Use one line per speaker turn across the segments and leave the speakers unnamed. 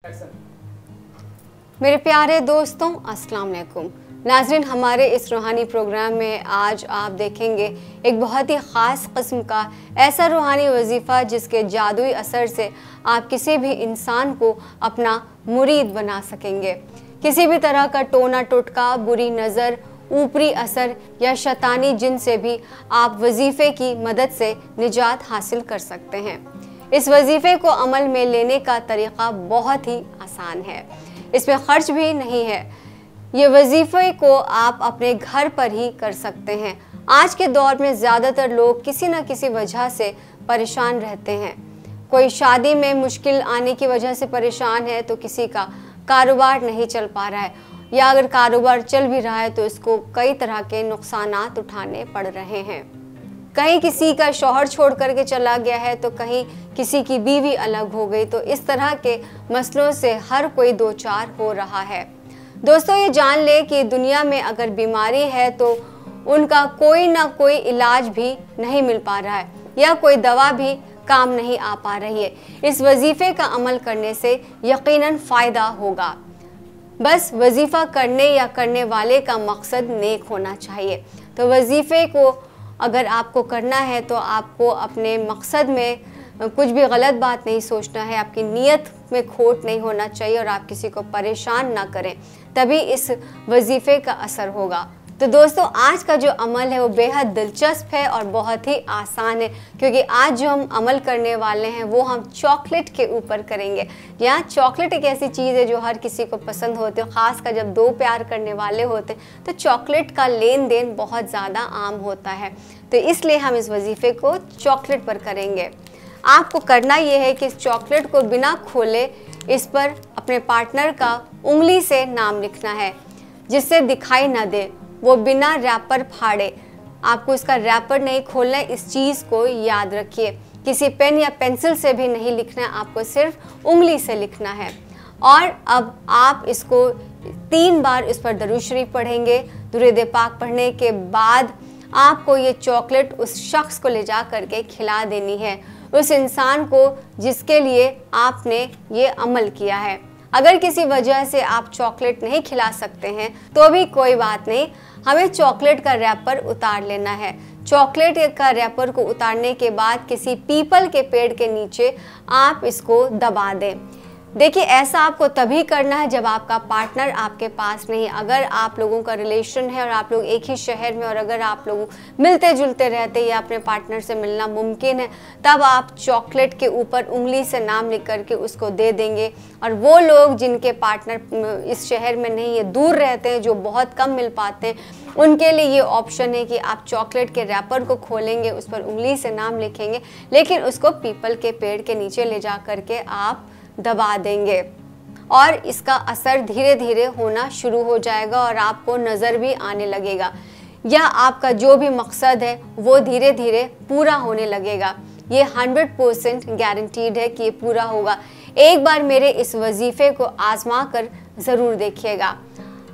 मेरे प्यारे दोस्तों, अस्सलाम वालेकुम। नाज़रीन, हमारे इस रूहानी प्रोग्राम में आज आप देखेंगे एक बहुत ही ख़ास किस्म का ऐसा रूहानी वजीफ़ा जिसके जादुई असर से आप किसी भी इंसान को अपना मुरीद बना सकेंगे। किसी भी तरह का टोना टोटका, बुरी नज़र, ऊपरी असर या शैतानी जिन से भी आप वजीफ़े की मदद से निजात हासिल कर सकते हैं। इस वजीफ़े को अमल में लेने का तरीक़ा बहुत ही आसान है, इसमें ख़र्च भी नहीं है। ये वजीफ़े को आप अपने घर पर ही कर सकते हैं। आज के दौर में ज़्यादातर लोग किसी न किसी वजह से परेशान रहते हैं। कोई शादी में मुश्किल आने की वजह से परेशान है, तो किसी का कारोबार नहीं चल पा रहा है, या अगर कारोबार चल भी रहा है तो इसको कई तरह के नुकसानात उठाने पड़ रहे हैं। कहीं किसी का शौहर छोड़ करके चला गया है, तो कहीं किसी की बीवी अलग हो गई। तो इस तरह के मसलों से हर कोई दो चार हो रहा है। दोस्तों, ये जान ले कि दुनिया में अगर बीमारी है तो उनका कोई ना कोई इलाज भी नहीं मिल पा रहा है, या कोई दवा भी काम नहीं आ पा रही है। इस वजीफ़े का अमल करने से यकीनन फ़ायदा होगा। बस वजीफ़ा करने या करने वाले का मकसद नेक होना चाहिए। तो वजीफ़े को अगर आपको करना है तो आपको अपने मकसद में कुछ भी गलत बात नहीं सोचना है, आपकी नीयत में खोट नहीं होना चाहिए और आप किसी को परेशान ना करें, तभी इस वजीफ़े का असर होगा। तो दोस्तों, आज का जो अमल है वो बेहद दिलचस्प है और बहुत ही आसान है, क्योंकि आज जो हम अमल करने वाले हैं वो हम चॉकलेट के ऊपर करेंगे। यहाँ चॉकलेट एक ऐसी चीज़ है जो हर किसी को पसंद होती है, ख़ासकर जब दो प्यार करने वाले होते हैं तो चॉकलेट का लेन देन बहुत ज़्यादा आम होता है। तो इसलिए हम इस वजीफ़े को चॉकलेट पर करेंगे। आपको करना ये है कि इस चॉकलेट को बिना खोले इस पर अपने पार्टनर का उंगली से नाम लिखना है, जिससे दिखाई ना दे, वो बिना रैपर फाड़े। आपको इसका रैपर नहीं खोलना है, इस चीज़ को याद रखिए। किसी पेन या पेंसिल से भी नहीं लिखना है, आपको सिर्फ उंगली से लिखना है। और अब आप इसको 3 बार इस पर दरूद शरीफ पढ़ेंगे। दुरूद पाक पढ़ने के बाद आपको ये चॉकलेट उस शख्स को ले जा करके खिला देनी है, उस इंसान को जिसके लिए आपने ये अमल किया है। अगर किसी वजह से आप चॉकलेट नहीं खिला सकते हैं तो भी कोई बात नहीं, हमें चॉकलेट का रैपर उतार लेना है। चॉकलेट का रैपर को उतारने के बाद किसी पीपल के पेड़ के नीचे आप इसको दबा दें। देखिए, ऐसा आपको तभी करना है जब आपका पार्टनर आपके पास नहीं। अगर आप लोगों का रिलेशन है और आप लोग एक ही शहर में, और अगर आप लोग मिलते जुलते रहते या अपने पार्टनर से मिलना मुमकिन है, तब आप चॉकलेट के ऊपर उंगली से नाम लिख करके उसको दे देंगे। और वो लोग जिनके पार्टनर इस शहर में नहीं है, दूर रहते हैं, जो बहुत कम मिल पाते हैं, उनके लिए ये ऑप्शन है कि आप चॉकलेट के रैपर को खोलेंगे, उस पर उंगली से नाम लिखेंगे, लेकिन उसको पीपल के पेड़ के नीचे ले जा करके आप दबा देंगे और इसका असर धीरे धीरे होना शुरू हो जाएगा और आपको नज़र भी आने लगेगा, या आपका जो भी मकसद है वो धीरे धीरे पूरा होने लगेगा। ये 100% गारंटीड है कि ये पूरा होगा। एक बार मेरे इस वजीफ़े को आजमा कर ज़रूर देखिएगा।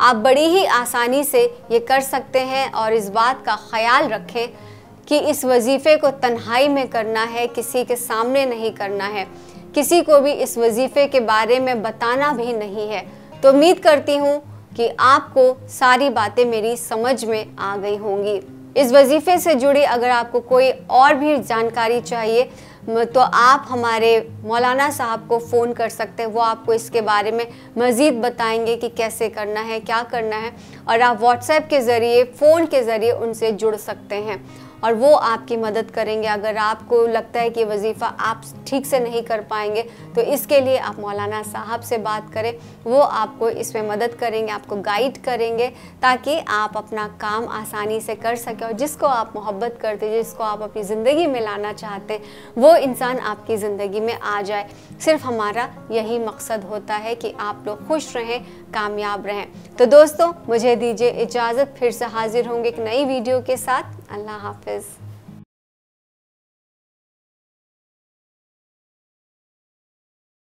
आप बड़ी ही आसानी से ये कर सकते हैं, और इस बात का ख्याल रखें कि इस वजीफ़े को तन्हाई में करना है, किसी के सामने नहीं करना है, किसी को भी इस वजीफ़े के बारे में बताना भी नहीं है। तो उम्मीद करती हूँ कि आपको सारी बातें मेरी समझ में आ गई होंगी। इस वजीफ़े से जुड़ी अगर आपको कोई और भी जानकारी चाहिए तो आप हमारे मौलाना साहब को फ़ोन कर सकते हैं। वो आपको इसके बारे में मज़ीद बताएंगे कि कैसे करना है, क्या करना है, और आप व्हाट्सएप के ज़रिए, फ़ोन के ज़रिए उनसे जुड़ सकते हैं और वो आपकी मदद करेंगे। अगर आपको लगता है कि वजीफ़ा आप ठीक से नहीं कर पाएंगे तो इसके लिए आप मौलाना साहब से बात करें, वो आपको इसमें मदद करेंगे, आपको गाइड करेंगे, ताकि आप अपना काम आसानी से कर सकें और जिसको आप मोहब्बत करते, जिसको आप अपनी ज़िंदगी में लाना चाहते, वो इंसान आपकी ज़िंदगी में आ जाए। सिर्फ हमारा यही मकसद होता है कि आप लोग खुश रहें, कामयाब रहें। तो दोस्तों, मुझे दीजिए इजाज़त, फिर से हाजिर होंगे एक नई वीडियो के साथ। अल्लाह हाफ़िज़।